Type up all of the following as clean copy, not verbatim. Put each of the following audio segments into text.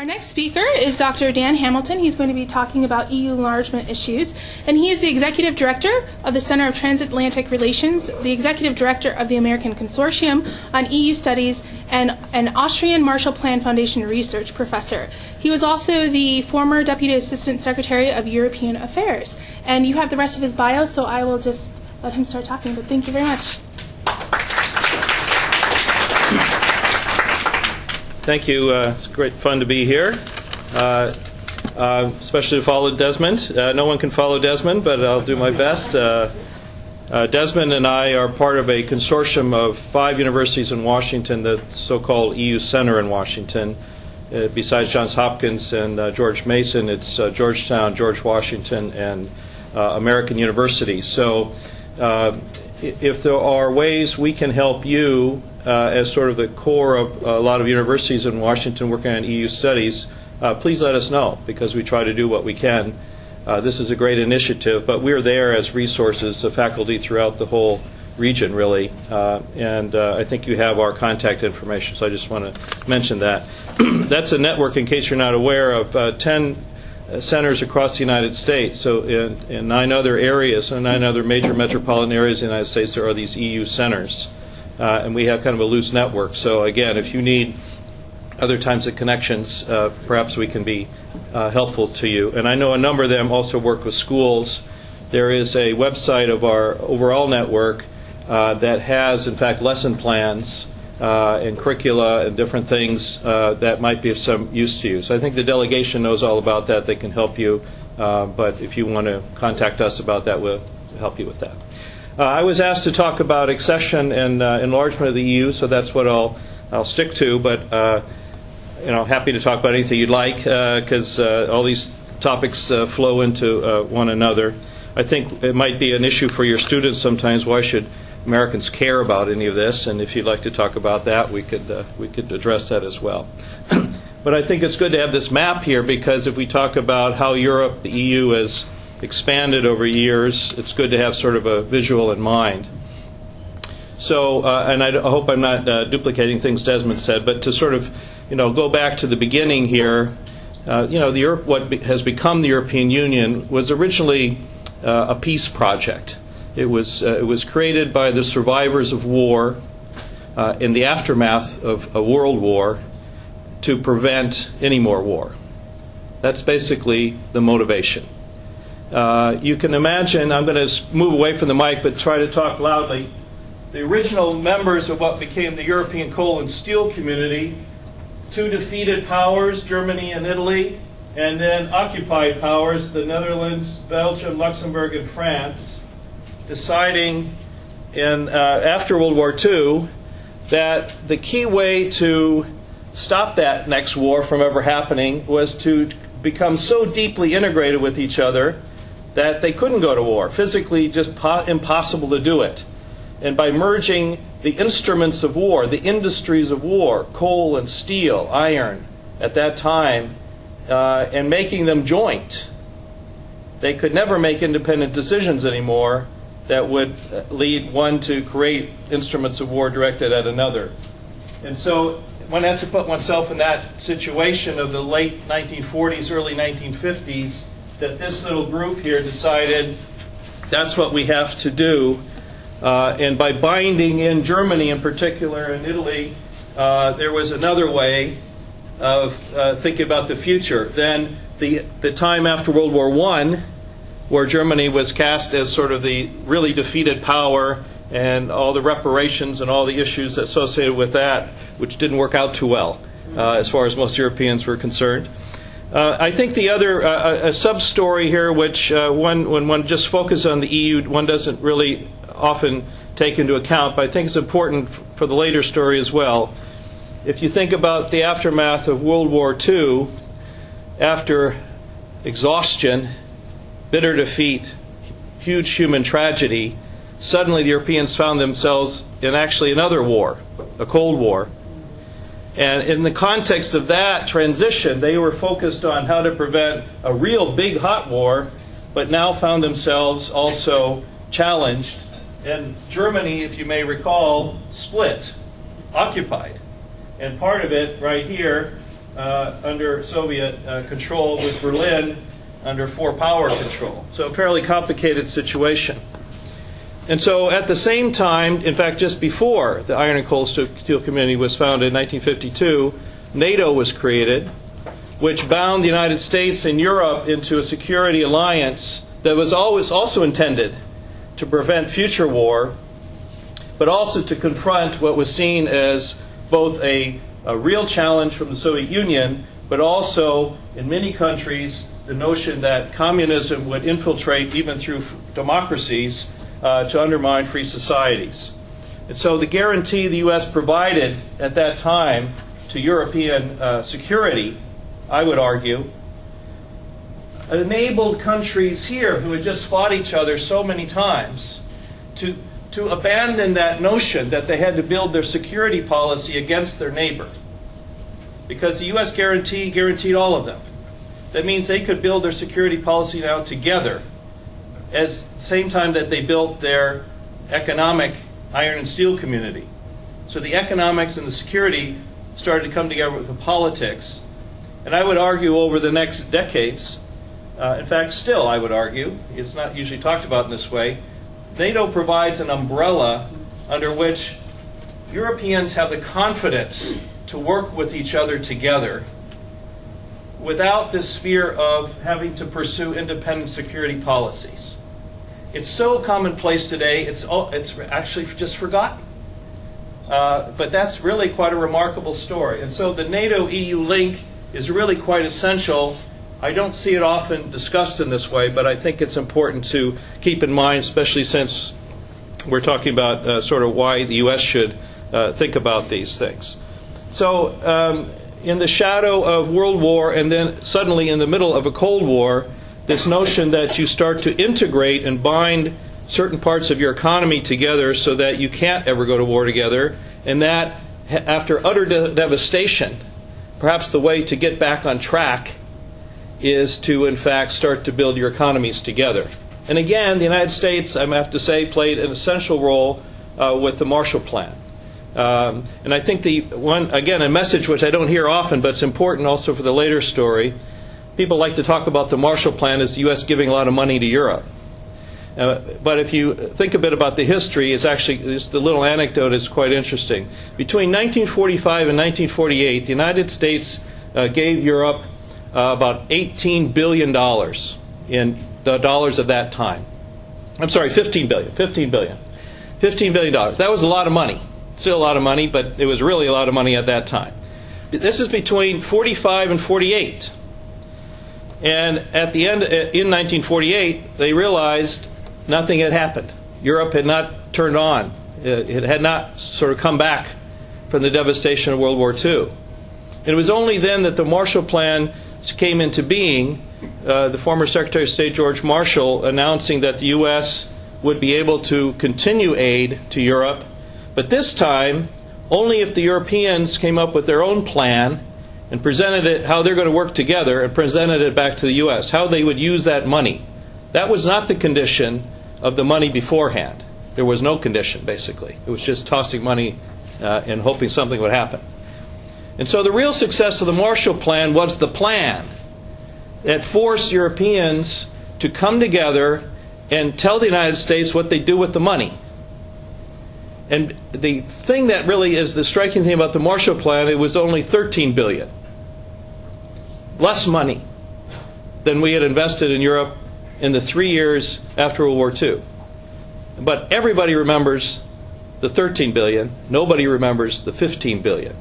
next speaker is Dr. Dan Hamilton. He's going to be talking about EU enlargement issues, and he is the Executive Director of the Center of Transatlantic Relations, the Executive Director of the American Consortium on EU Studies, and an Austrian Marshall Plan Foundation Research Professor. He was also the former Deputy Assistant Secretary of European Affairs. And you have the rest of his bio, so I will just let him start talking, but thank you very much. Thank you. It's great fun to be here, especially to follow Desmond. No one can follow Desmond, but I'll do my best. Desmond and I are part of a consortium of 5 universities in Washington, the so-called EU Center in Washington. Besides Johns Hopkins and George Mason, it's Georgetown, George Washington, and American University. So if there are ways we can help you as sort of the core of a lot of universities in Washington working on EU studies, please let us know, because we try to do what we can. This is a great initiative, but we're there as resources, the faculty throughout the whole region, really. And I think you have our contact information, so I just want to mention that. That's a network, in case you're not aware, of 10 centers across the United States. So in 9 other areas, and 9 other major metropolitan areas in the United States, there are these EU centers. And we have kind of a loose network. So again, if you need other types of connections, perhaps we can be helpful to you. And I know a number of them also work with schools. There is a website of our overall network that has, in fact, lesson plans and curricula and different things that might be of some use to you. So I think the delegation knows all about that. They can help you. But if you want to contact us about that, we'll help you with that. I was asked to talk about accession and enlargement of the EU, so that's what I'll stick to. But happy to talk about anything you'd like, because all these topics flow into one another. I think it might be an issue for your students sometimes. Why should Americans care about any of this? And if you'd like to talk about that, we could address that as well. But I think it's good to have this map here, because if we talk about how Europe, the EU, has expanded over years, it's good to have sort of a visual in mind. So, and I hope I'm not duplicating things Desmond said, but to sort of, go back to the beginning here, what has become the European Union was originally a peace project. It was created by the survivors of war in the aftermath of a world war to prevent any more war. That's basically the motivation. You can imagine, I'm going to move away from the mic but try to talk loudly. The original members of what became the European coal and steel community, 2 defeated powers, Germany and Italy, and then occupied powers, the Netherlands, Belgium, Luxembourg, and France, deciding after World War II that the key way to stop that next war from ever happening was to become so deeply integrated with each other that they couldn't go to war. Physically, just impossible to do it. And by merging the instruments of war, the industries of war, coal and steel, iron, at that time, and making them joint, they could never make independent decisions anymore that would lead one to create instruments of war directed at another. And so one has to put oneself in that situation of the late 1940s, early 1950s, that this little group here decided that's what we have to do. And by binding in Germany in particular and Italy, there was another way of thinking about the future. Then the time after World War I, where Germany was cast as sort of the really defeated power, and all the reparations and all the issues associated with that, which didn't work out too well as far as most Europeans were concerned. I think the other a sub-story here, which when one just focuses on the EU, one doesn't really often take into account, but I think it's important for the later story as well. If you think about the aftermath of World War II, after exhaustion, bitter defeat, huge human tragedy, suddenly the Europeans found themselves in actually another war, a Cold War. And in the context of that transition, they were focused on how to prevent a real big hot war, but now found themselves also challenged. And Germany, if you may recall, split, occupied. And part of it, right here, under Soviet control, with Berlin under four-power control. So a fairly complicated situation. And so at the same time, in fact, just before the Iron and Cold Steel Community was founded in 1952, NATO was created, which bound the United States and Europe into a security alliance that was always also intended to prevent future war, but also to confront what was seen as both a real challenge from the Soviet Union, but also, in many countries, the notion that communism would infiltrate even through democracies to undermine free societies. And so the guarantee the U.S. provided at that time to European security, I would argue, enabled countries here who had just fought each other so many times to abandon that notion that they had to build their security policy against their neighbor. Because the U.S. guaranteed all of them. That means they could build their security policy now together at the same time that they built their economic iron and steel community. So the economics and the security started to come together with the politics. And I would argue over the next decades, in fact, still I would argue, it's not usually talked about in this way, NATO provides an umbrella under which Europeans have the confidence to work with each other together without this fear of having to pursue independent security policies. It's so commonplace today, it's actually just forgotten. But that's really quite a remarkable story. And so the NATO-EU link is really quite essential. I don't see it often discussed in this way, but I think it's important to keep in mind, especially since we're talking about sort of why the U.S. should think about these things. So in the shadow of World War, and then suddenly in the middle of a Cold War, this notion that you start to integrate and bind certain parts of your economy together so that you can't ever go to war together, and that after utter devastation, perhaps the way to get back on track is to, in fact, start to build your economies together. And again, the United States, I have to say, played an essential role with the Marshall Plan. And I think a message which I don't hear often, but it's important also for the later story, people like to talk about the Marshall Plan as the U.S. giving a lot of money to Europe. But if you think a bit about the history, it's actually, just the little anecdote is quite interesting. Between 1945 and 1948, the United States gave Europe about $18 billion in the dollars of that time. I'm sorry, $15 billion. $15 billion. That was a lot of money. Still a lot of money, but it was really a lot of money at that time. This is between 45 and 48. And at the end, in 1948, they realized nothing had happened. Europe had not turned on. It had not sort of come back from the devastation of World War II. And it was only then that the Marshall Plan came into being, the former Secretary of State George Marshall announcing that the U.S. would be able to continue aid to Europe, but this time only if the Europeans came up with their own plan and presented it, how they're going to work together, and presented it back to the U.S., how they would use that money. That was not the condition of the money beforehand. There was no condition, basically. It was just tossing money and hoping something would happen. And so the real success of the Marshall Plan was the plan that forced Europeans to come together and tell the United States what they do with the money. And the thing that really is the striking thing about the Marshall Plan, it was only $13 billion. Less money than we had invested in Europe in the 3 years after World War II. But everybody remembers the $13 billion. Nobody remembers the $15 billion.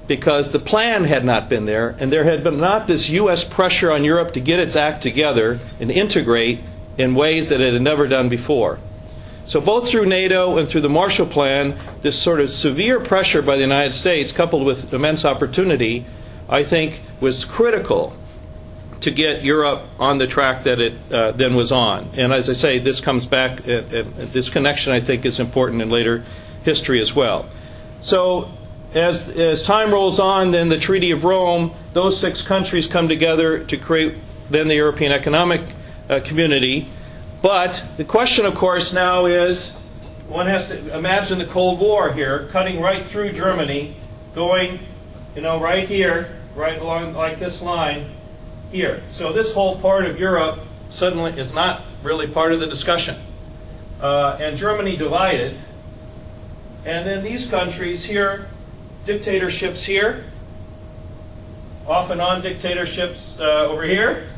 Because the plan had not been there, and there had been not this U.S. pressure on Europe to get its act together and integrate in ways that it had never done before. So both through NATO and through the Marshall Plan, this sort of severe pressure by the United States, coupled with immense opportunity, I think was critical to get Europe on the track that it then was on. And as I say, this comes back, this connection I think is important in later history as well. So as time rolls on, then the Treaty of Rome, those 6 countries come together to create then the European Economic Community. But the question, of course, now is, one has to imagine the Cold War here, cutting right through Germany, going, right here, right along like this line here. So this whole part of Europe suddenly is not really part of the discussion. And Germany divided. And then these countries here, dictatorships here, off and on dictatorships over here.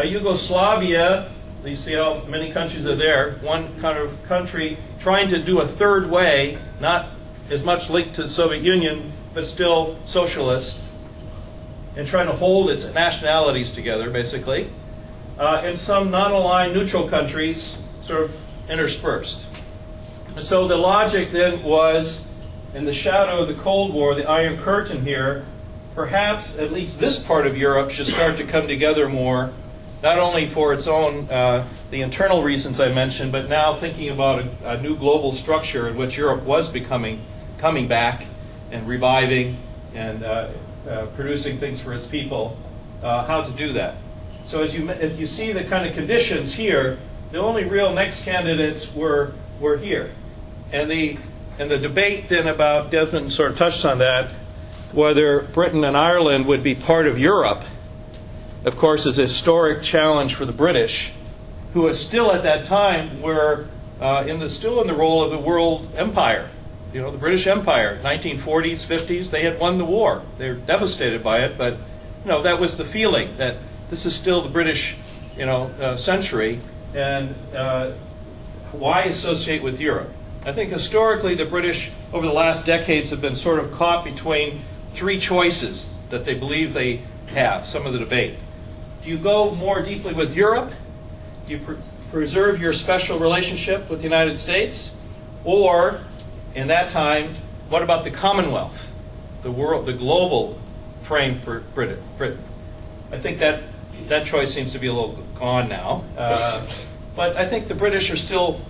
Yugoslavia, you see how many countries are there, one kind of country trying to do a third way, not as much linked to the Soviet Union, but still socialist, and trying to hold its nationalities together, basically. And some non-aligned neutral countries sort of interspersed. And so the logic then was, in the shadow of the Cold War, the Iron Curtain here, perhaps at least this part of Europe should start to come together more, not only for its own, the internal reasons I mentioned, but now thinking about a new global structure in which Europe was coming back and reviving and producing things for its people, how to do that. So as you see the kind of conditions here, the only real next candidates were here. And the debate then about, Desmond sort of touched on that, whether Britain and Ireland would be part of Europe, of course, is a historic challenge for the British, who was still at that time were still in the role of the world empire. You know, the British Empire, 1940s, 50s, they had won the war. They were devastated by it, but that was the feeling that this is still the British, century, and why associate with Europe? I think historically the British over the last decades have been sort of caught between three choices that they believe they have, some of the debate. Do you go more deeply with Europe? Do you preserve your special relationship with the United States? Or, in that time, what about the Commonwealth, the world, the global frame for Britain? I think that choice seems to be a little gone now. But I think the British are still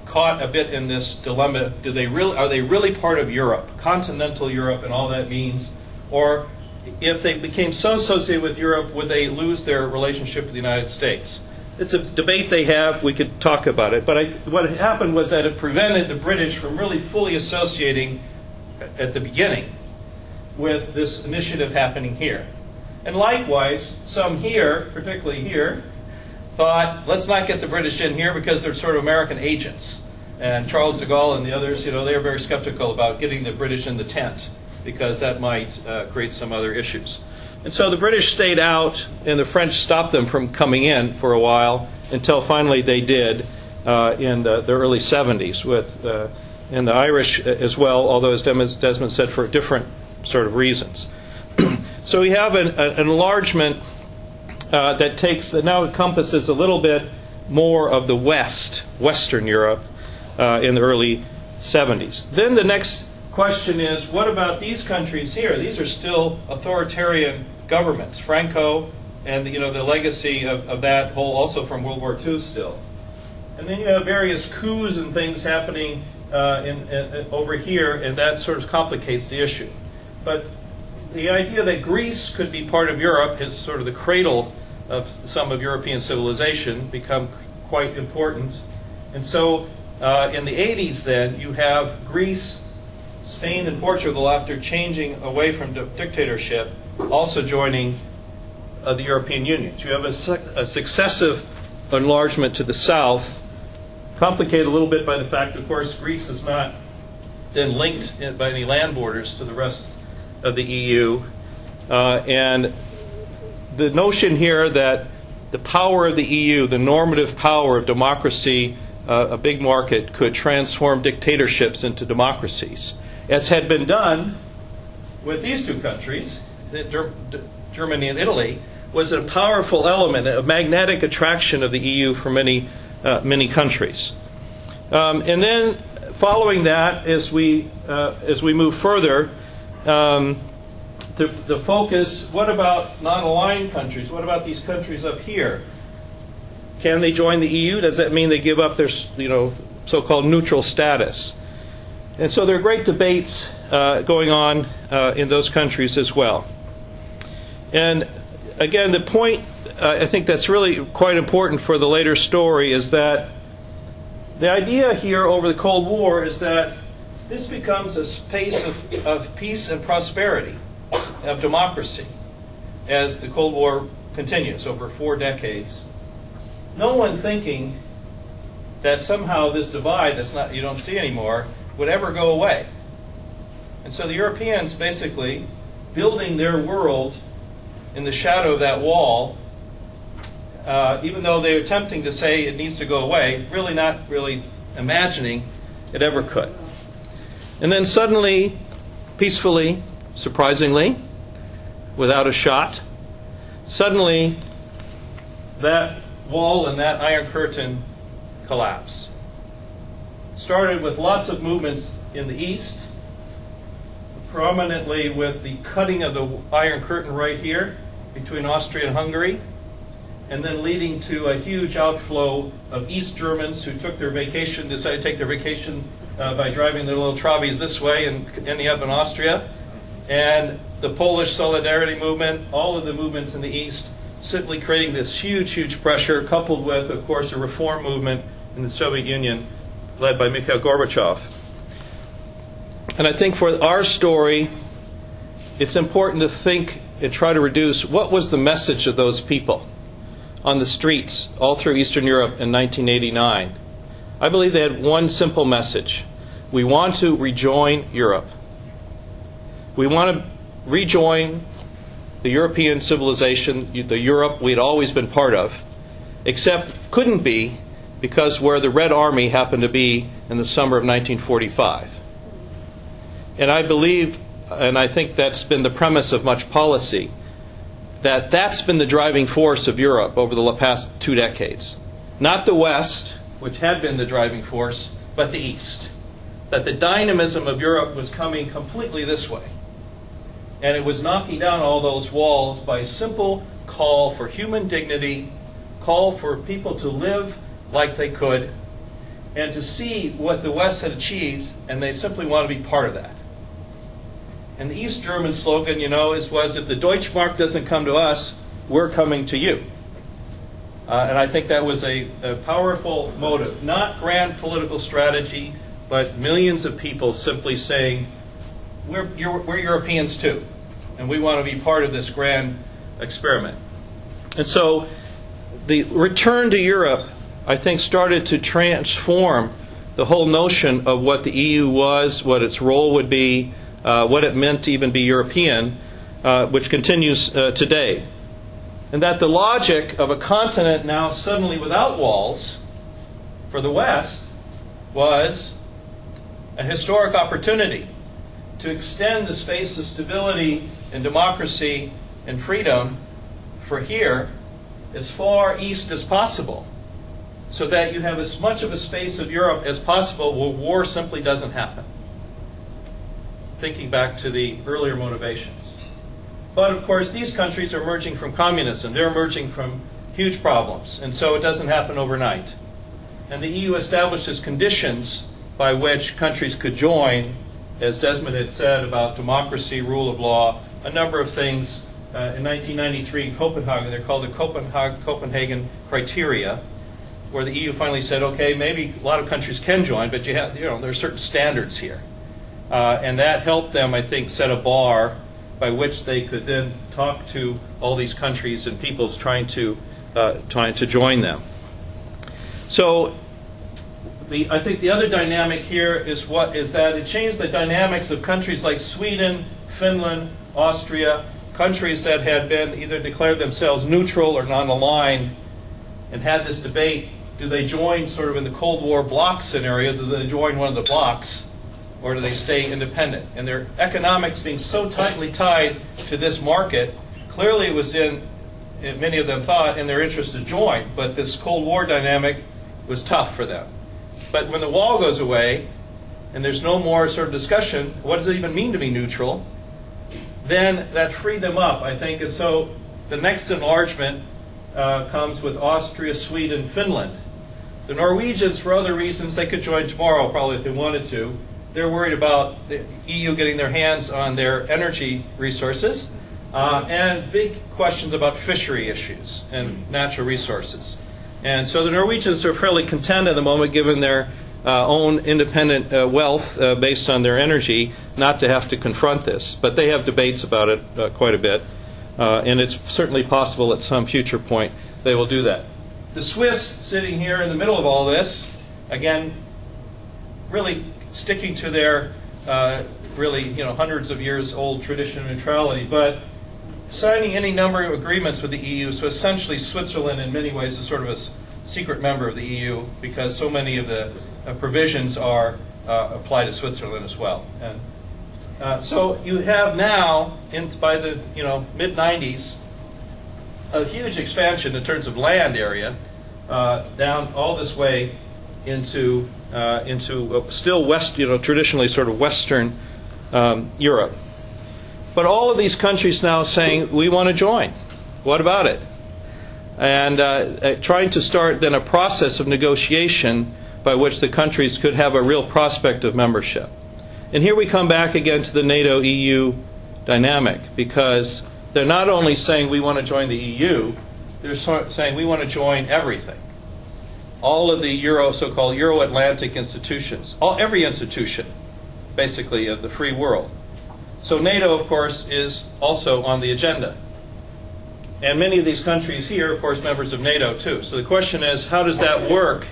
caught a bit in this dilemma. Are they really part of Europe, continental Europe, and all that means? Or if they became so associated with Europe, would they lose their relationship with the United States? It's a debate they have. We could talk about it. But what happened was that it prevented the British from really fully associating at the beginning with this initiative happening here. And likewise, some here, particularly here, thought, let's not get the British in here because they're sort of American agents. And Charles de Gaulle and the others, they were very skeptical about getting the British in the tent because that might create some other issues. And so the British stayed out, and the French stopped them from coming in for a while until finally they did in the early 70s, and the Irish as well, although as Desmond said, for different sort of reasons. So we have an enlargement that now encompasses a little bit more of the Western Europe in the early 70s. Then the next question is, what about these countries here? These are still authoritarian governments, Franco, and the legacy of that whole, also from World War II still. And then you have various coups and things happening over here, and that sort of complicates the issue. But the idea that Greece could be part of Europe is sort of the cradle of some of European civilization, become quite important. And so in the 80s then, you have Greece, Spain, and Portugal, after changing away from dictatorship, also joining the European Union. So you have a successive enlargement to the south, complicated a little bit by the fact, of course, Greece is not then linked by any land borders to the rest of the EU. And the notion here that the power of the EU, the normative power of democracy, a big market, could transform dictatorships into democracies, as had been done with these two countries, Germany and Italy, was a powerful element, a magnetic attraction of the EU for many countries. And then following that, as we move further, the focus, what about non-aligned countries? What about these countries up here? Can they join the EU? Does that mean they give up their so-called neutral status? And so there are great debates going on in those countries as well. And again, the point I think that's really quite important for the later story is that the idea here over the Cold War is that this becomes a space of peace and prosperity. of democracy as the Cold War continues over 4 decades. No one thinking that somehow this divide you don't see anymore would ever go away. And so the Europeans basically building their world in the shadow of that wall, even though they're attempting to say it needs to go away, really not really imagining it ever could. And then suddenly, peacefully, surprisingly, without a shot, suddenly that wall and that Iron Curtain collapse. Started with lots of movements in the east, prominently with the cutting of the Iron Curtain right here between Austria and Hungary, and then leading to a huge outflow of East Germans who took their vacation, decided to take their vacation by driving their little trolleys this way and ending up in Austria. And the Polish Solidarity movement, all of the movements in the East, simply creating this huge, huge pressure, coupled with, of course, a reform movement in the Soviet Union led by Mikhail Gorbachev. And I think for our story, it's important to think and try to reduce what was the message of those people on the streets all through Eastern Europe in 1989. I believe they had one simple message. We want to rejoin Europe. We want to rejoin the European civilization, the Europe we'd always been part of, except couldn't be because where the Red Army happened to be in the summer of 1945. And I believe, and I think that's been the premise of much policy, that's been the driving force of Europe over the past 2 decades. Not the West, which had been the driving force, but the East. That the dynamism of Europe was coming completely this way. And it was knocking down all those walls by a simple call for human dignity, call for people to live like they could, and to see what the West had achieved, and they simply want to be part of that. And the East German slogan, was, if the Deutschmark doesn't come to us, we're coming to you. And I think that was a powerful motive. Not grand political strategy, but millions of people simply saying, we're Europeans too, and we want to be part of this grand experiment. And so the return to Europe, I think, started to transform the whole notion of what the EU was, what its role would be, what it meant to even be European, which continues today. And that the logic of a continent now suddenly without walls for the West was a historic opportunity to extend the space of stability and democracy and freedom for here as far east as possible, so that you have as much of a space of Europe as possible where war simply doesn't happen. Thinking back to the earlier motivations. But of course, these countries are emerging from communism. They're emerging from huge problems, and so it doesn't happen overnight. And the EU establishes conditions by which countries could join, as Desmond had said, about democracy, rule of law, a number of things. In 1993 in Copenhagen, they're called the Copenhagen criteria, where the EU finally said, okay, maybe a lot of countries can join, but there are certain standards here. And that helped them, I think, set a bar by which they could then talk to all these countries and peoples trying to join them. So I think the other dynamic here is that it changed the dynamics of countries like Sweden, Finland, Austria, countries that had been either declared themselves neutral or non-aligned and had this debate, do they join sort of in the Cold War bloc scenario, do they join one of the blocs, or do they stay independent? And their economics being so tightly tied to this market, clearly it was many of them thought, in their interest to join, but this Cold War dynamic was tough for them. But when the wall goes away, and there's no more sort of discussion, what does it even mean to be neutral? Then that freed them up, I think. And so the next enlargement comes with Austria, Sweden, Finland. The Norwegians, for other reasons, they could join tomorrow probably if they wanted to. They're worried about the EU getting their hands on their energy resources and big questions about fishery issues and natural resources. And so the Norwegians are fairly content at the moment given their own independent wealth based on their energy, not to have to confront this. But they have debates about it quite a bit, and it's certainly possible at some future point they will do that. The Swiss, sitting here in the middle of all this, again, really sticking to their hundreds of years old tradition of neutrality, but signing any number of agreements with the EU. So essentially Switzerland in many ways is sort of a secret member of the EU because so many of the provisions are apply to Switzerland as well. And so you have now, by the mid-90s, a huge expansion in terms of land area down all this way into still traditionally sort of Western Europe. But all of these countries now saying, we want to join. What about it? And trying to start then a process of negotiation by which the countries could have a real prospect of membership. And here we come back again to the NATO-EU dynamic, because they're not only saying we want to join the EU, they're saying we want to join everything. All of the so-called Euro-Atlantic institutions, every institution, basically, of the free world. So NATO, of course, is also on the agenda. And many of these countries here, of course, members of NATO, too. So the question is, how does that work?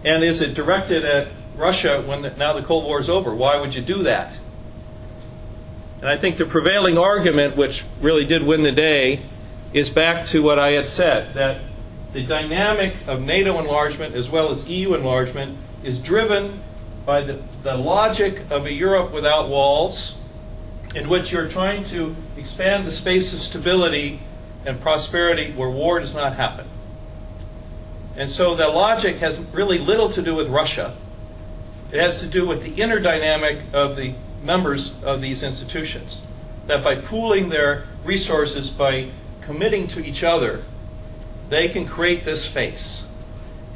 And is it directed at Russia when now the Cold War is over? Why would you do that? And I think the prevailing argument, which really did win the day, is back to what I had said, that the dynamic of NATO enlargement as well as EU enlargement is driven by the logic of a Europe without walls, in which you're trying to expand the space of stability and prosperity where war does not happen. And so the logic has really little to do with Russia. It has to do with the inner dynamic of the members of these institutions. That by pooling their resources, by committing to each other, they can create this space.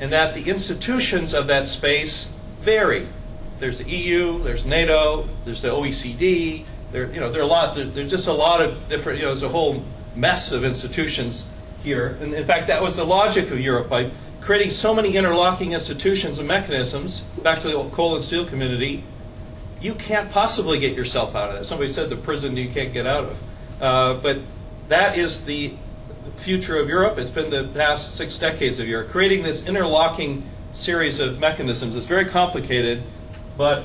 And that the institutions of that space vary. There's the EU, there's NATO, there's the OECD. There's just a lot of different, there's a whole mess of institutions here. And in fact, that was the logic of Europe. By creating so many interlocking institutions and mechanisms, back to the coal and steel community, you can't possibly get yourself out of that. Somebody said the prison you can't get out of. But that is the future of Europe. It's been the past 6 decades of Europe, creating this interlocking series of mechanisms. It's very complicated, but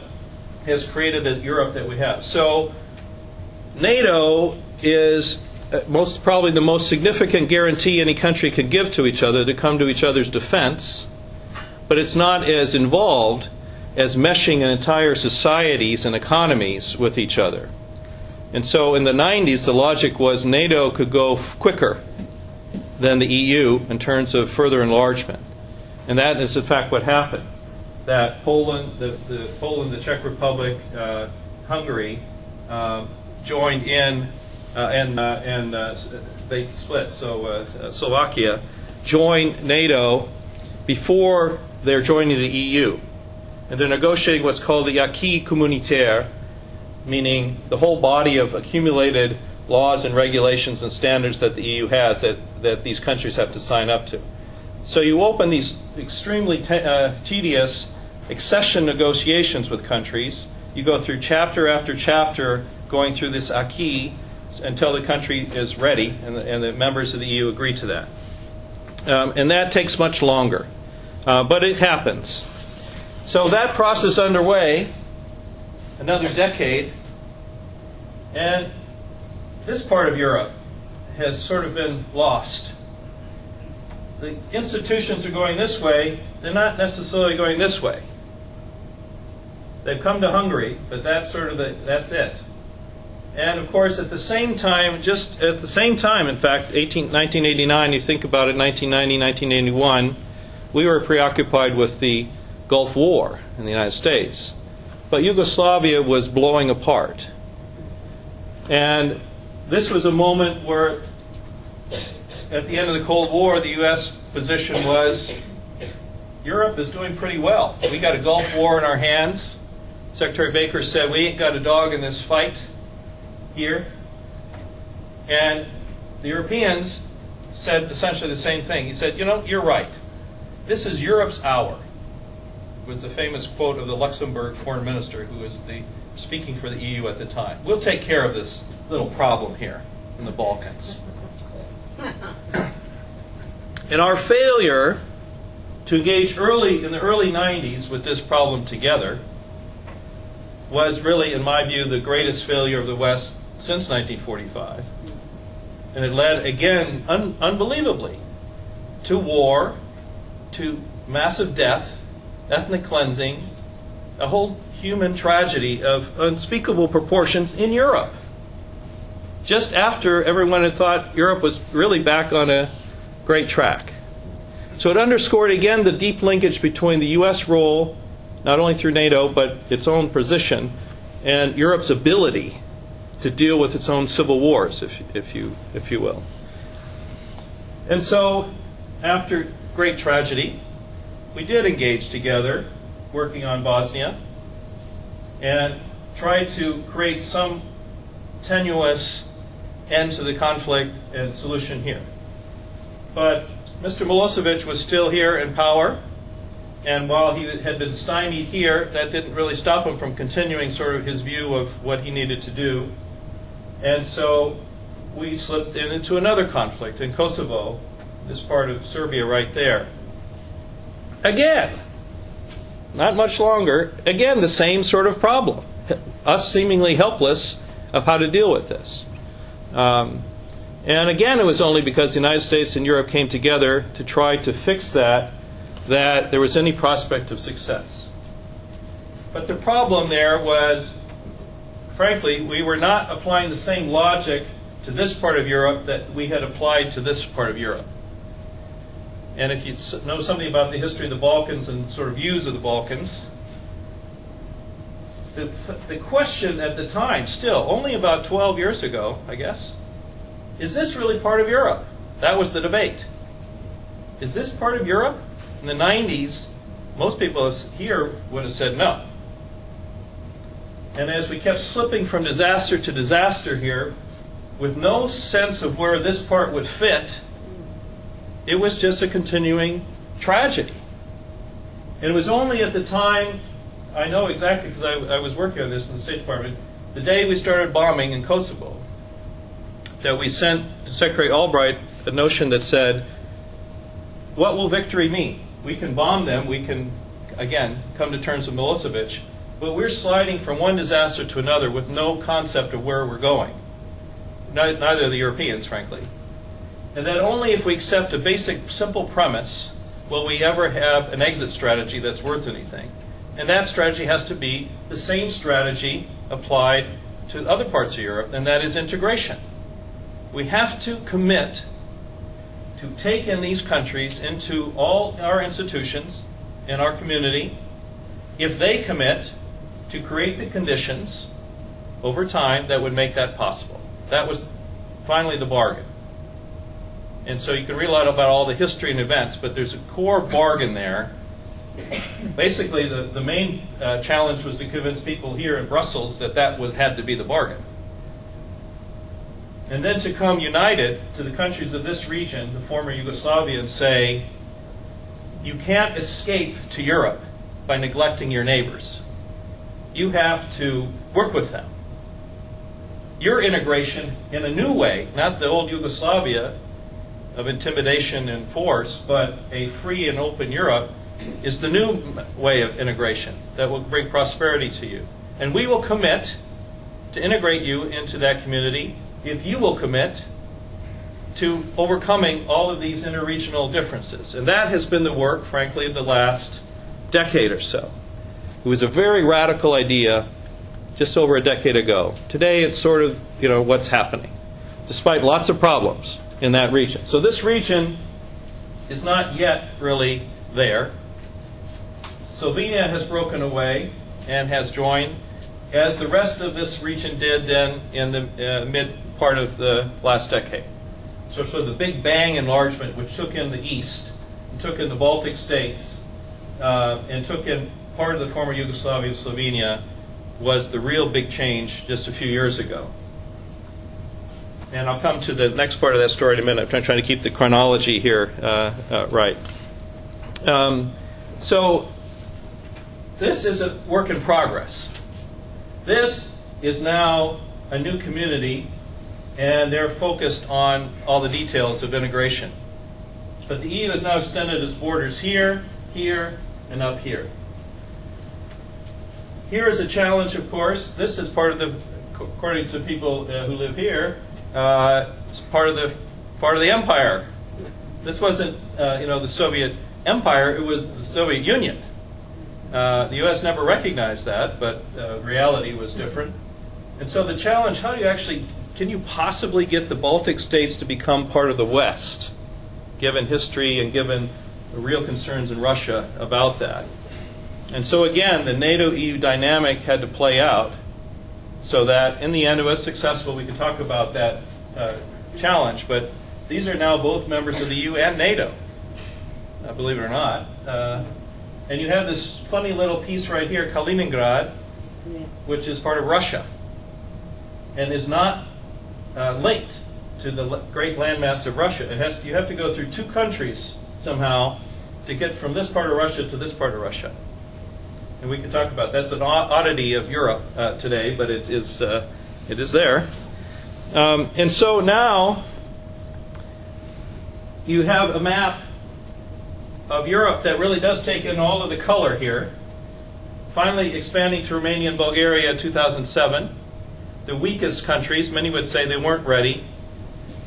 has created the Europe that we have. So NATO is probably the most significant guarantee any country can give to each other to come to each other's defense, but it's not as involved as meshing entire societies and economies with each other. And so in the 90s, the logic was NATO could go quicker than the EU in terms of further enlargement. And that is, in fact, what happened. That Poland, the Czech Republic, Hungary joined in, and they split. So Slovakia joined NATO before they're joining the EU. And they're negotiating what's called the acquis communautaire, meaning the whole body of accumulated laws and regulations and standards that the EU has that these countries have to sign up to. So you open these extremely tedious accession negotiations with countries. You go through chapter after chapter going through this acquis until the country is ready and the members of the EU agree to that. And that takes much longer. But it happens. So that process underway, another decade, and this part of Europe has sort of been lost. The institutions are going this way, they're not necessarily going this way. They've come to Hungary, but that's that's it. And of course, at the same time, in fact, 1989, you think about it, 1990, 1981, we were preoccupied with the Gulf War in the United States. But Yugoslavia was blowing apart. And this was a moment where, at the end of the Cold War, the U.S. position was, Europe is doing pretty well. We got a Gulf War in our hands. Secretary Baker said, we ain't got a dog in this fight here. And the Europeans said essentially the same thing. He said, you're right. This is Europe's hour. was the famous quote of the Luxembourg foreign minister, who was speaking for the EU at the time. We'll take care of this little problem here in the Balkans. And our failure to engage in the early 90s with this problem together was really, in my view, the greatest failure of the West since 1945. And it led, again, unbelievably, to war, to massive death, ethnic cleansing, a whole human tragedy of unspeakable proportions in Europe. Just after everyone had thought Europe was really back on a great track. So it underscored again the deep linkage between the U.S. role, not only through NATO, but its own position, and Europe's ability to deal with its own civil wars, if you will. And so, after great tragedy, we did engage together, working on Bosnia, and tried to create some tenuous end to the conflict and solution here. But Mr. Milosevic was still here in power, and while he had been stymied here, that didn't really stop him from continuing sort of his view of what he needed to do. And so we slipped into another conflict in Kosovo, this part of Serbia right there. Again, not much longer, again the same sort of problem. Us seemingly helpless of how to deal with this. And again, it was only because the United States and Europe came together to try to fix that there was any prospect of success. But the problem there was, frankly, we were not applying the same logic to this part of Europe that we had applied to this part of Europe. And if you know something about the history of the Balkans and sort of views of the Balkans, the question at the time, still, only about 12 years ago, I guess, is this really part of Europe? That was the debate. Is this part of Europe? In the 90s, most people here would have said no. And as we kept slipping from disaster to disaster here, with no sense of where this part would fit, it was just a continuing tragedy. And it was only at the time, I know exactly because I was working on this in the State Department, the day we started bombing in Kosovo, that we sent to Secretary Albright a notion that said, what will victory mean? We can bomb them, we can, again, come to terms with Milosevic, but we're sliding from one disaster to another with no concept of where we're going. Neither of the Europeans, frankly. And that only if we accept a basic, simple premise will we ever have an exit strategy that's worth anything. And that strategy has to be the same strategy applied to other parts of Europe, and that is integration. We have to commit to take in these countries into all our institutions and our community if they commit to create the conditions over time that would make that possible. That was finally the bargain. And so you can read a lot about all the history and events, but there's a core bargain there. Basically, the main challenge was to convince people here in Brussels that had to be the bargain. And then to come united to the countries of this region, the former Yugoslavia, and say, you can't escape to Europe by neglecting your neighbors. You have to work with them. Your integration in a new way, not the old Yugoslavia of intimidation and force, but a free and open Europe, is the new way of integration that will bring prosperity to you. And we will commit to integrate you into that community if you will commit to overcoming all of these interregional differences. And that has been the work, frankly, of the last decade or so. It was a very radical idea just over a decade ago. Today it's sort of, what's happening, despite lots of problems in that region. So this region is not yet really there. Slovenia has broken away and has joined, as the rest of this region did then in the mid part of the last decade. So sort of the Big Bang enlargement, which took in the East, and took in the Baltic states, and took in part of the former Yugoslavia of Slovenia, was the real big change just a few years ago. And I'll come to the next part of that story in a minute. I'm trying to keep the chronology here right. So this is a work in progress. This is now a new community, and they're focused on all the details of integration. But the EU has now extended its borders here, here, and up here. Here is a challenge, of course. This is part of the, according to people who live here, it's part of the empire. This wasn't, the Soviet Empire. It was the Soviet Union. The U.S. never recognized that, but reality was different. And so the challenge: how do you actually, can you possibly get the Baltic states to become part of the West, given history and given the real concerns in Russia about that? And so again, the NATO-EU dynamic had to play out so that in the end it was successful. We could talk about that challenge, but these are now both members of the EU and NATO, believe it or not. And you have this funny little piece right here, Kaliningrad, which is part of Russia and is not linked to the great landmass of Russia. You have to go through two countries somehow to get from this part of Russia to this part of Russia. And we can talk about that's an oddity of Europe today, but it is there. And so now you have a map of Europe that really does take in all of the color here. Finally expanding to Romania and Bulgaria in 2007. The weakest countries, many would say they weren't ready.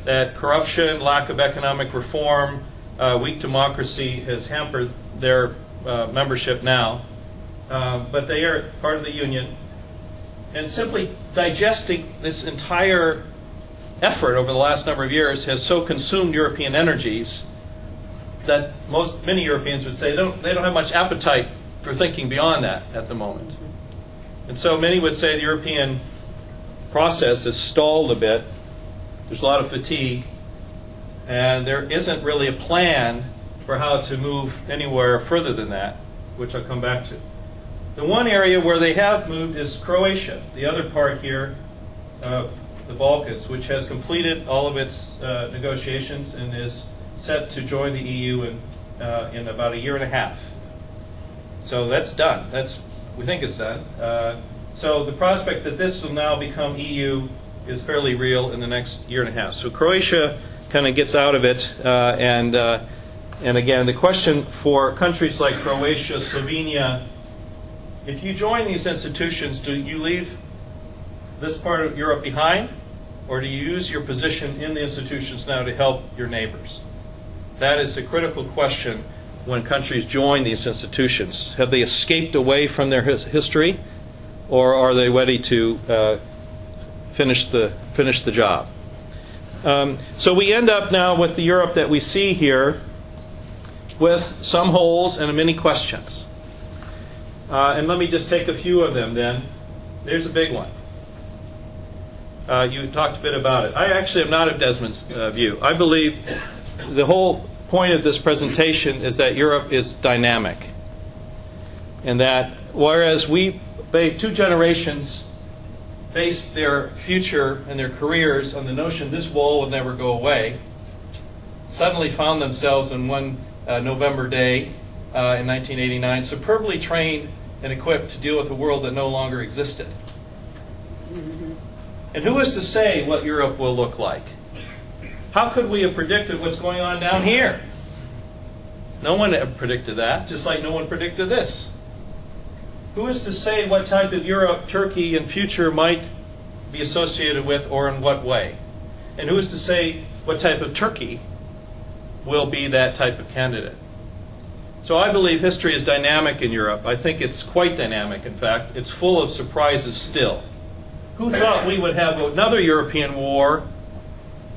That corruption, lack of economic reform, weak democracy has hampered their membership now. But they are part of the Union. And simply digesting this entire effort over the last number of years has so consumed European energies that many Europeans would say they don't have much appetite for thinking beyond that at the moment. And so many would say the European process has stalled a bit. There's a lot of fatigue, and there isn't really a plan for how to move anywhere further than that, which I'll come back to. The one area where they have moved is Croatia, the other part here of the Balkans, which has completed all of its negotiations and is set to join the EU in about a year and a half. So that's done. We think it's done. So the prospect that this will now become EU is fairly real in the next year and a half. So Croatia kind of gets out of it, and again, the question for countries like Croatia, Slovenia, if you join these institutions, do you leave this part of Europe behind, or do you use your position in the institutions now to help your neighbors? That is a critical question when countries join these institutions. Have they escaped away from their history, or are they ready to finish the job? So we end up now with the Europe that we see here, with some holes and many questions. And let me just take a few of them then. There's a big one. You talked a bit about it. I actually am not of Desmond's view. I believe the whole point of this presentation is that Europe is dynamic. And that whereas two generations based their future and their careers on the notion this wall would never go away, suddenly found themselves in one November day in 1989 superbly trained and equipped to deal with a world that no longer existed. And who is to say what Europe will look like? How could we have predicted what's going on down here? No one ever predicted that, just like no one predicted this. Who is to say what type of Europe Turkey in future might be associated with, or in what way? And who is to say what type of Turkey will be that type of candidate? So I believe history is dynamic in Europe. I think it's quite dynamic, in fact. It's full of surprises still. Who thought we would have another European war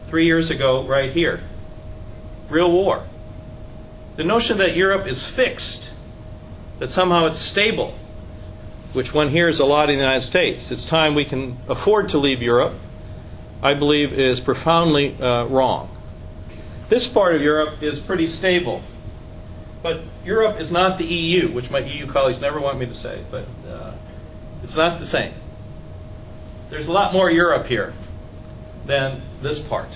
3 years ago right here? Real war. The notion that Europe is fixed, that somehow it's stable, which one hears a lot in the United States. It's time we can afford to leave Europe, I believe is profoundly wrong. This part of Europe is pretty stable. But Europe is not the EU, which my EU colleagues never want me to say, but it's not the same. There's a lot more Europe here than this part.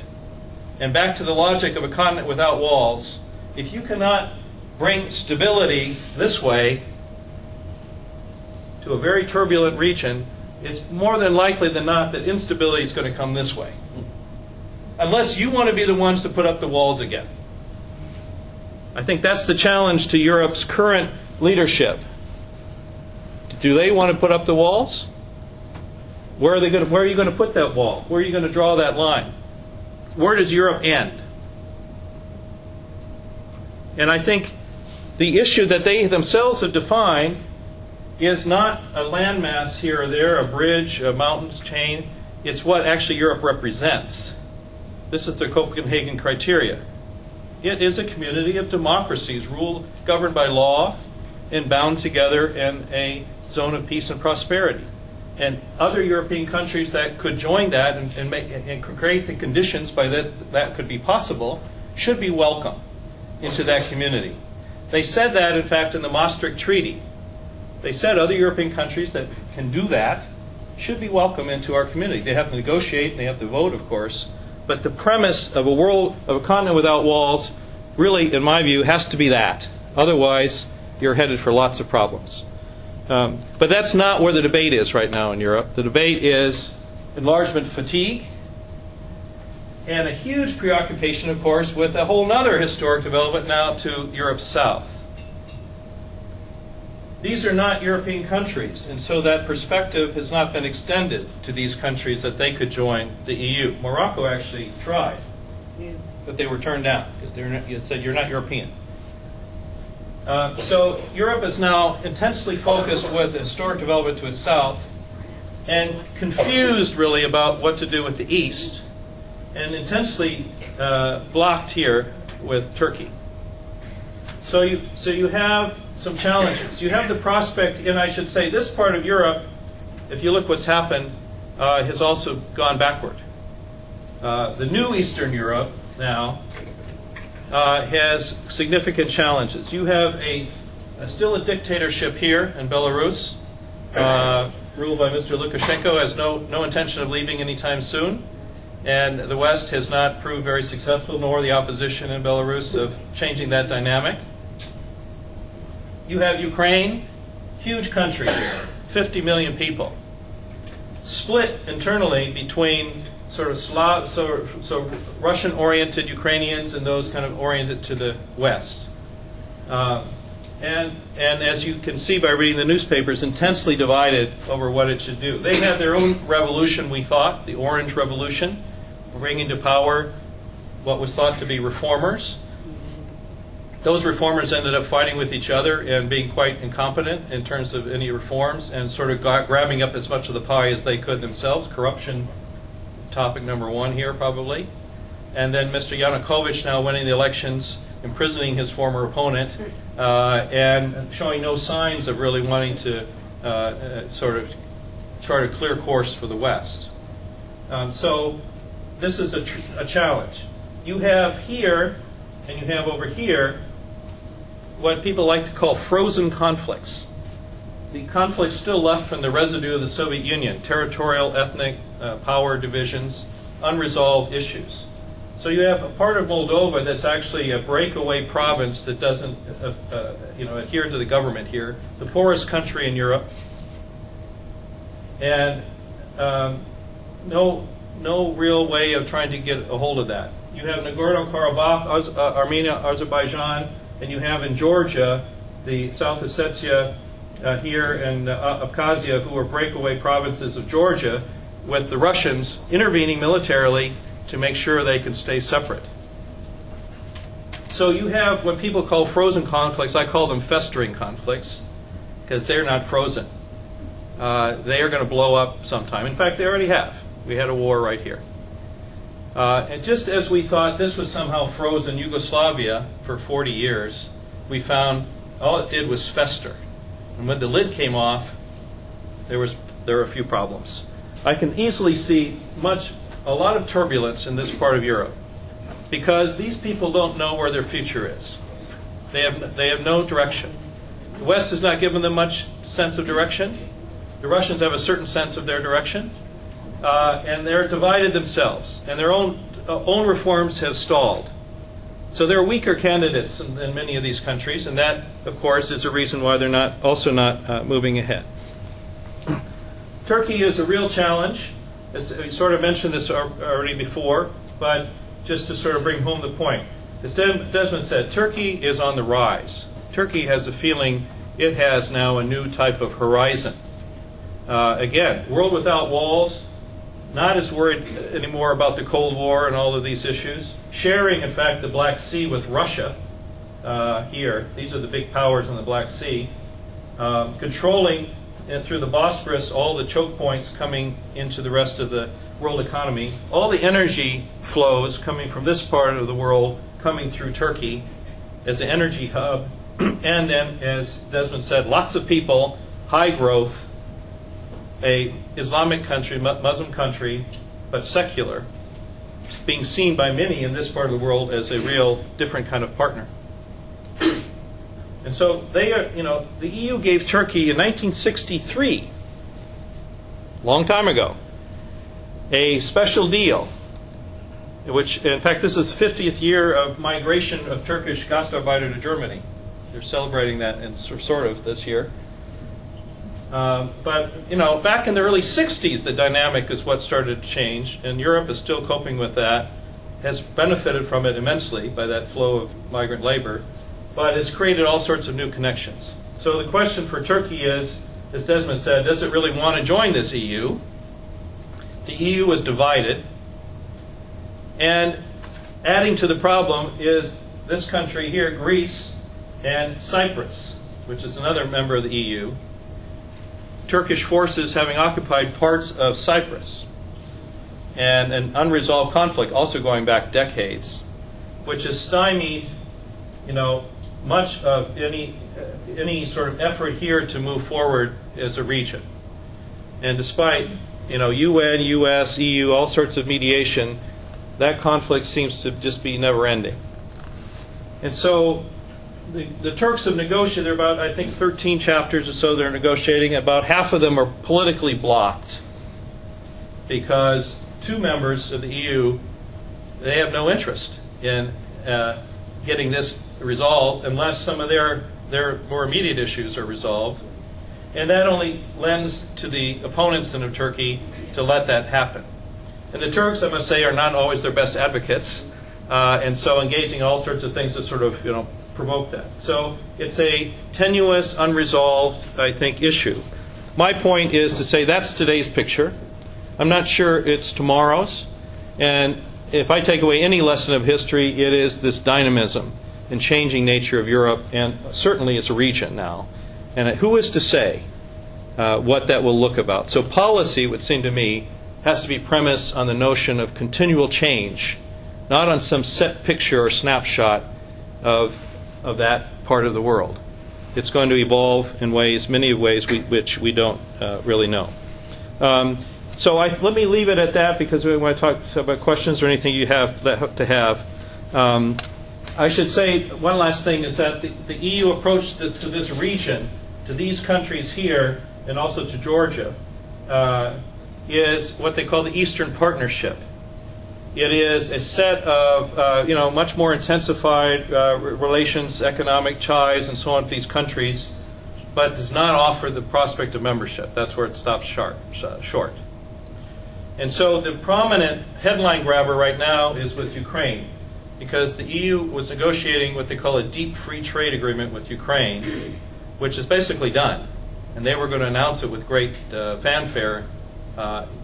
And back to the logic of a continent without walls, if you cannot bring stability this way, to a very turbulent region, it's more than likely than not that instability is going to come this way. Unless you want to be the ones to put up the walls again. I think that's the challenge to Europe's current leadership. Do they want to put up the walls? Where are you going to put that wall? Where are you going to draw that line? Where does Europe end? And I think the issue that they themselves have defined is not a landmass here or there, a bridge, a mountain chain. It's what actually Europe represents. This is the Copenhagen criteria. It is a community of democracies governed by law and bound together in a zone of peace and prosperity. And other European countries that could join that and create the conditions by that could be possible should be welcome into that community. They said that, in fact, in the Maastricht Treaty. They said other European countries that can do that should be welcome into our community. They have to negotiate and they have to vote, of course. But the premise of a continent without walls, really, in my view, has to be that. Otherwise, you're headed for lots of problems. But that's not where the debate is right now in Europe. The debate is enlargement fatigue and a huge preoccupation, of course, with a whole other historic development now to Europe's south. These are not European countries, and so that perspective has not been extended to these countries that they could join the EU. Morocco actually tried, but they were turned down. It said, you're not European. So Europe is now intensely focused with historic development to its south and confused, really, about what to do with the east, and intensely blocked here with Turkey. So you have some challenges. You have the prospect, and I should say this part of Europe, if you look what's happened, has also gone backward. The new Eastern Europe now has significant challenges. You have still a dictatorship here in Belarus, ruled by Mr. Lukashenko, has no intention of leaving anytime soon. And the West has not proved very successful, nor the opposition in Belarus, of changing that dynamic. You have Ukraine, huge country here, 50 million people, split internally between sort of Russian-oriented Ukrainians and those kind of oriented to the West. And as you can see by reading the newspapers, intensely divided over what it should do. They had their own revolution, we thought, the Orange Revolution, bringing to power what was thought to be reformers. Those reformers ended up fighting with each other and being quite incompetent in terms of any reforms and sort of grabbing up as much of the pie as they could themselves. Corruption, topic number one here probably. And then Mr. Yanukovych now winning the elections, imprisoning his former opponent, and showing no signs of really wanting to sort of chart a clear course for the West. So this is a challenge. You have here, and you have over here, what people like to call frozen conflicts. The conflicts still left from the residue of the Soviet Union, territorial, ethnic, power divisions, unresolved issues. So you have a part of Moldova that's actually a breakaway province that doesn't adhere to the government here, the poorest country in Europe, and no real way of trying to get a hold of that. You have Nagorno-Karabakh, Armenia, Azerbaijan, and you have in Georgia the South Ossetia here and Abkhazia, who are breakaway provinces of Georgia, with the Russians intervening militarily to make sure they can stay separate. So you have what people call frozen conflicts. I call them festering conflicts because they're not frozen. They are going to blow up sometime. In fact, they already have. We had a war right here. And just as we thought this was somehow frozen Yugoslavia for 40 years, we found all it did was fester. And when the lid came off, there were a few problems. I can easily see a lot of turbulence in this part of Europe because these people don't know where their future is. They have no direction. The West has not given them much sense of direction. The Russians have a certain sense of their direction. And they're divided themselves, and their own reforms have stalled. So they're weaker candidates in many of these countries, and that, of course, is a reason why they're also not moving ahead. Turkey is a real challenge. We sort of mentioned this already before, but just to sort of bring home the point. As Desmond said, Turkey is on the rise. Turkey has a feeling it has now a new type of horizon. Again, world without walls, not as worried anymore about the Cold War and all of these issues. Sharing, in fact, the Black Sea with Russia here. These are the big powers in the Black Sea. Controlling through the Bosphorus all the choke points coming into the rest of the world economy. All the energy flows coming from this part of the world coming through Turkey as an energy hub. And then, as Desmond said, lots of people, high growth, a Islamic country, Muslim country, but secular, being seen by many in this part of the world as a real different kind of partner. And so they are, the EU gave Turkey in 1963, long time ago, a special deal, which, in fact, this is the 50th year of migration of Turkish Gastarbeiter to Germany. They're celebrating that in sort of this year. But, back in the early 60s, the dynamic is what started to change, and Europe is still coping with that, has benefited from it immensely by that flow of migrant labor, but it's created all sorts of new connections. So the question for Turkey is, as Desmond said, does it really want to join this EU? The EU is divided, and adding to the problem is this country here, Greece, and Cyprus, which is another member of the EU. Turkish forces having occupied parts of Cyprus, and an unresolved conflict also going back decades, which has stymied, much of any sort of effort here to move forward as a region. And despite, UN, US, EU, all sorts of mediation, that conflict seems to just be never ending. And so the Turks have negotiated. There are about, I think, 13 chapters or so they're negotiating. About half of them are politically blocked because two members of the EU, they have no interest in getting this resolved unless some of their more immediate issues are resolved. And that only lends to the opponents of Turkey to let that happen. And the Turks, I must say, are not always their best advocates, and so engaging in all sorts of things that sort of, provoke that. So it's a tenuous, unresolved, I think, issue. My point is to say that's today's picture. I'm not sure it's tomorrow's. And if I take away any lesson of history, it is this dynamism and changing nature of Europe, and certainly it's a region now. And who is to say what that will look about? So policy, it would seem to me, has to be premised on the notion of continual change, not on some set picture or snapshot of that part of the world. It's going to evolve in many ways which we don't really know. So let me leave it at that because we want to talk about questions or anything you have to have. I should say one last thing is that the EU approach to this region, to these countries here, and also to Georgia, is what they call the Eastern Partnership. It is a set of much more intensified relations, economic ties, and so on with these countries, but does not offer the prospect of membership. That's where it stops short. And so the prominent headline grabber right now is with Ukraine, because the EU was negotiating what they call a deep free trade agreement with Ukraine, which is basically done. And they were going to announce it with great fanfare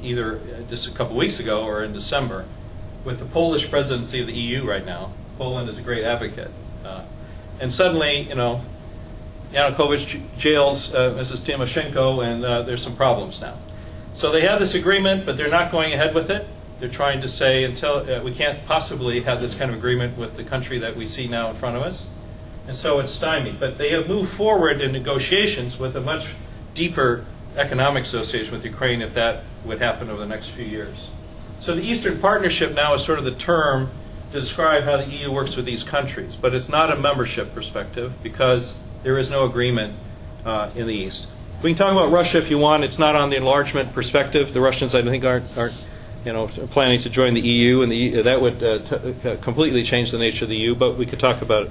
either just a couple weeks ago or in December, with the Polish presidency of the EU right now. Poland is a great advocate. And suddenly, Yanukovych jails Mrs. Tymoshenko, and there's some problems now. So they have this agreement, but they're not going ahead with it. They're trying to say, until we can't possibly have this kind of agreement with the country that we see now in front of us. And so it's stymied. But they have moved forward in negotiations with a much deeper economic association with Ukraine if that would happen over the next few years. So the Eastern Partnership now is sort of the term to describe how the EU works with these countries. But it's not a membership perspective because there is no agreement in the East. We can talk about Russia if you want. It's not on the enlargement perspective. The Russians, I think, aren't planning to join the EU, and that would completely change the nature of the EU. But we could talk about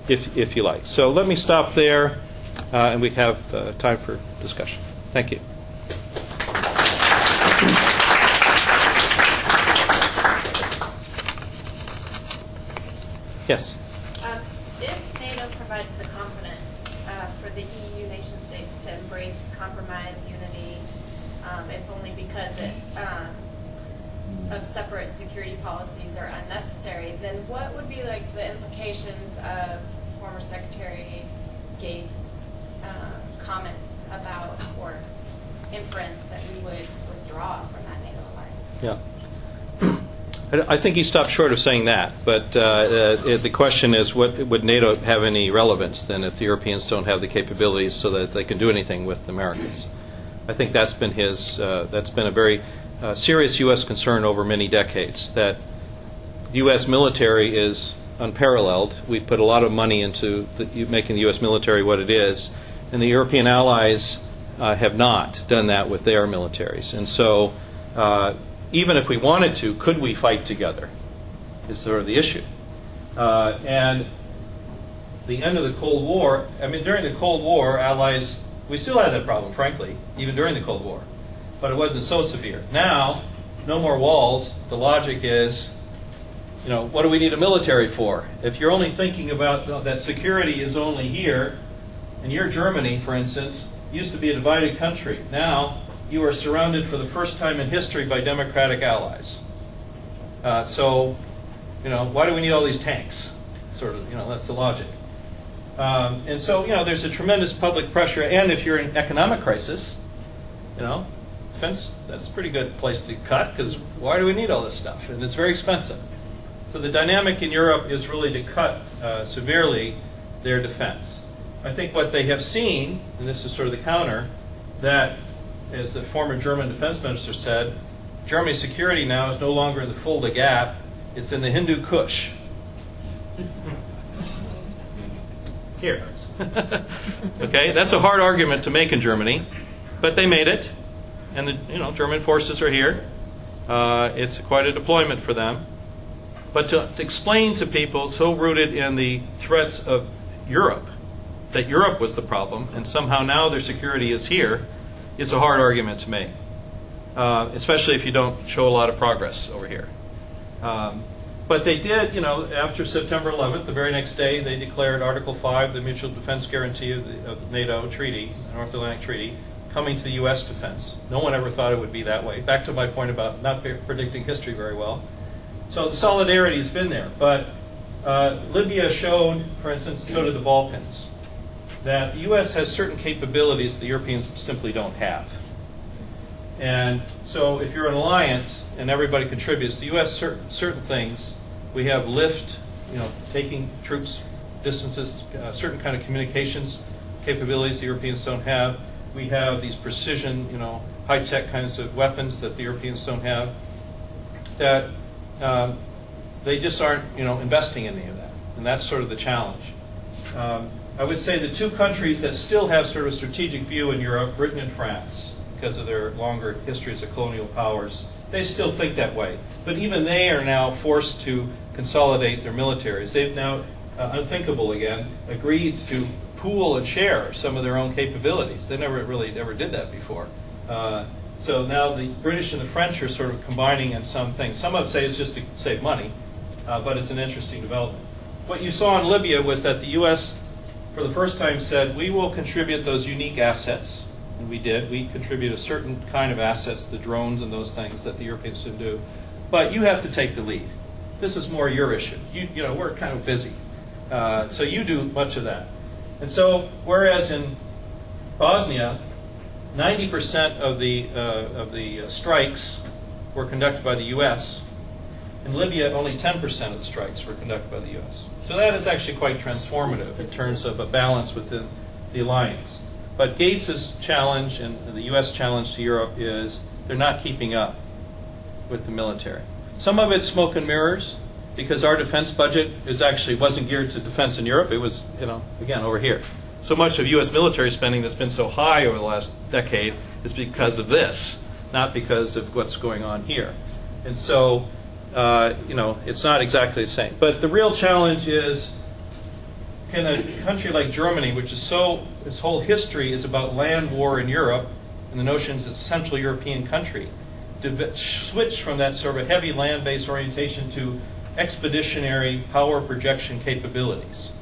it if you like. So let me stop there, and we have time for discussion. Thank you. Yes. If NATO provides the confidence for the EU nation states to embrace compromise, unity, if only because of separate security policies are unnecessary, then what would be like the implications of former Secretary Gates' comments about, or inference that we would withdraw from that NATO alliance? Yeah. I think he stopped short of saying that, but the question is, would NATO have any relevance then if the Europeans don't have the capabilities so that they can do anything with the Americans? I think that's been a very serious U.S. concern over many decades, that the U.S. military is unparalleled. We've put a lot of money into making the U.S. military what it is, and the European allies have not done that with their militaries. And so even if we wanted to, could we fight together is sort of the issue. And the end of the Cold War, I mean, during the Cold War, allies, we still had that problem, frankly, even during the Cold War. But it wasn't so severe. Now, no more walls. The logic is, what do we need a military for? If you're only thinking about that security is only here, and you're Germany, for instance, used to be a divided country. Now, you are surrounded for the first time in history by democratic allies. So, why do we need all these tanks? Sort of, that's the logic. And so, there's a tremendous public pressure. And if you're in economic crisis, defense, that's a pretty good place to cut, because why do we need all this stuff? And it's very expensive. So the dynamic in Europe is really to cut severely their defense. I think what they have seen, and this is sort of the counter, that, as the former German defense minister said, Germany's security now is no longer in the Fulda Gap, it's in the Hindu Kush. Here. Okay, that's a hard argument to make in Germany, but they made it, and the German forces are here. It's quite a deployment for them. But to explain to people so rooted in the threats of Europe, that Europe was the problem, and somehow now their security is here, is a hard argument to make, especially if you don't show a lot of progress over here. But they did, after September 11th, the very next day, they declared Article 5, the Mutual Defense Guarantee of the NATO Treaty, the North Atlantic Treaty, coming to the U.S. defense. No one ever thought it would be that way. Back to my point about not predicting history very well. So the solidarity has been there. But Libya showed, for instance, so did the Balkans, that the U.S. has certain capabilities the Europeans simply don't have. And so if you're an alliance and everybody contributes, the U.S. certain things, we have lift, taking troops distances, certain kind of communications capabilities the Europeans don't have. We have these precision, high-tech kinds of weapons that the Europeans don't have, that they just aren't, investing in any of that. And that's sort of the challenge. I would say the two countries that still have sort of a strategic view in Europe, Britain and France, because of their longer histories of colonial powers, they still think that way. But even they are now forced to consolidate their militaries. They've now, unthinkable again, agreed to pool and share some of their own capabilities. They never did that before. So now the British and the French are sort of combining in some things. Some of them say it's just to save money, but it's an interesting development. What you saw in Libya was that the U.S., for the first time, said, we will contribute those unique assets. And we did. We contribute a certain kind of assets, the drones and those things that the Europeans didn't do. But you have to take the lead. This is more your issue. We're kind of busy. So you do much of that. And so, whereas in Bosnia, 90% of the strikes were conducted by the U.S., in Libya, only 10% of the strikes were conducted by the U.S. So that is actually quite transformative in terms of a balance within the alliance. But Gates' challenge and the U.S. challenge to Europe is they're not keeping up with the military. Some of it's smoke and mirrors, because our defense budget wasn't geared to defense in Europe. It was, again, over here. So much of U.S. military spending that's been so high over the last decade is because of this, not because of what's going on here. And so, it's not exactly the same. But the real challenge is, can a country like Germany, which is its whole history is about land war in Europe, and the notion is a Central European country, to switch from that sort of heavy land-based orientation to expeditionary power projection capabilities.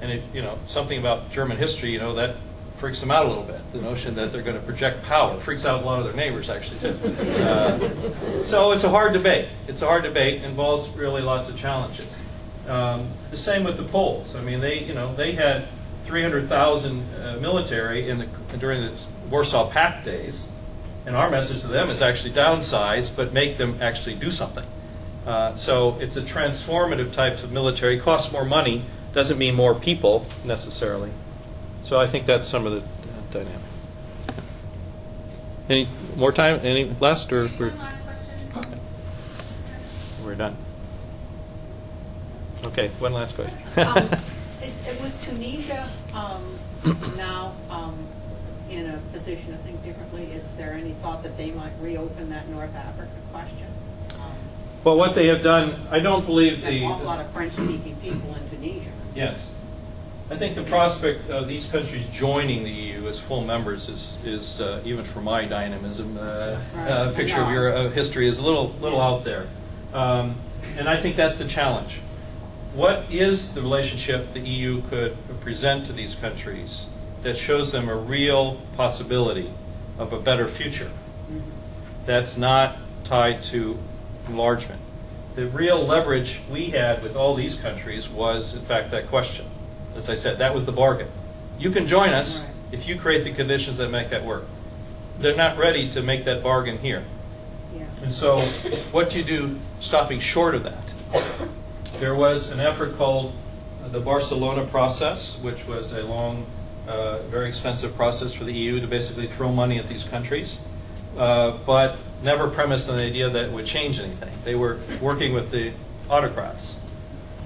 And if you know something about German history, you know that freaks them out a little bit. The notion that they're going to project power freaks out a lot of their neighbors, actually, too. So it's a hard debate. It's a hard debate. Involves really lots of challenges. The same with the Poles. I mean, they had 300,000 military during the Warsaw Pact days, and our message to them is actually downsize, but make them actually do something. So it's a transformative type of military. Costs more money, doesn't mean more people necessarily. So I think that's some of the dynamic. Any more time? Any last? Or one last question. Okay. We're done. Okay, one last question. With Tunisia now in a position to think differently, is there any thought that they might reopen that North Africa question? Well, what they have done, I don't believe an awful lot of French-speaking people in Tunisia. Yes. I think the prospect of these countries joining the EU as full members is even for my dynamism, picture of your history is a little out there. And I think that's the challenge. What is the relationship the EU could present to these countries that shows them a real possibility of a better future that's not tied to enlargement? The real leverage we had with all these countries was, in fact, that question. As I said, that was the bargain. You can join us if you create the conditions that make that work. They're not ready to make that bargain here. Yeah. And so what do you do stopping short of that? There was an effort called the Barcelona process, which was a long, very expensive process for the EU to basically throw money at these countries, but never premised on the idea that it would change anything. They were working with the autocrats.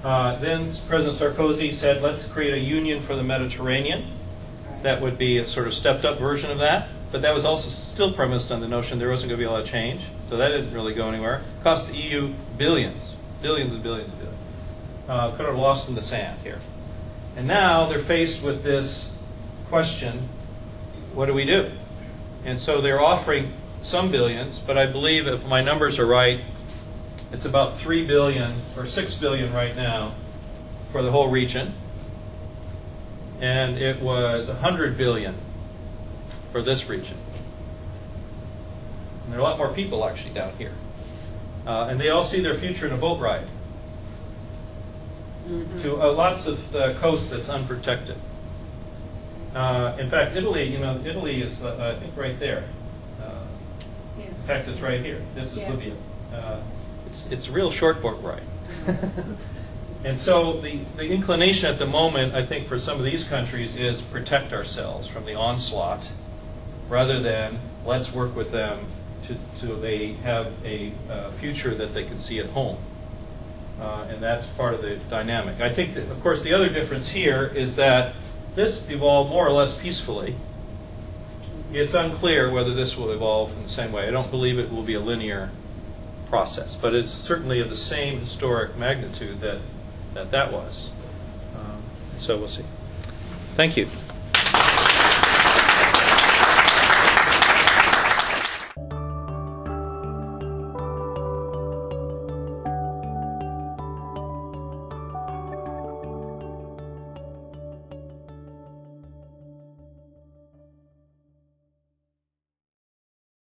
Then President Sarkozy said, let's create a union for the Mediterranean. That would be a sort of stepped-up version of that. But that was also still premised on the notion there wasn't going to be a lot of change. So that didn't really go anywhere. It cost the EU billions, billions and billions and billions. Could have lost in the sand here. And now they're faced with this question, what do we do? And so they're offering some billions, but I believe if my numbers are right, it's about 3 billion or 6 billion right now for the whole region. And it was 100 billion for this region. And there are a lot more people actually down here. And they all see their future in a boat ride to lots of the coast that's unprotected. In fact, Italy is, I think, right there. In fact, it's right here. This is Libya. It's a real short boat ride. And so the inclination at the moment, I think, for some of these countries is protect ourselves from the onslaught rather than let's work with them to they have a future that they can see at home. And that's part of the dynamic. I think that, of course, the other difference here is that this evolved more or less peacefully. It's unclear whether this will evolve in the same way. I don't believe it will be a linear process, but it's certainly of the same historic magnitude that was. So we'll see. Thank you.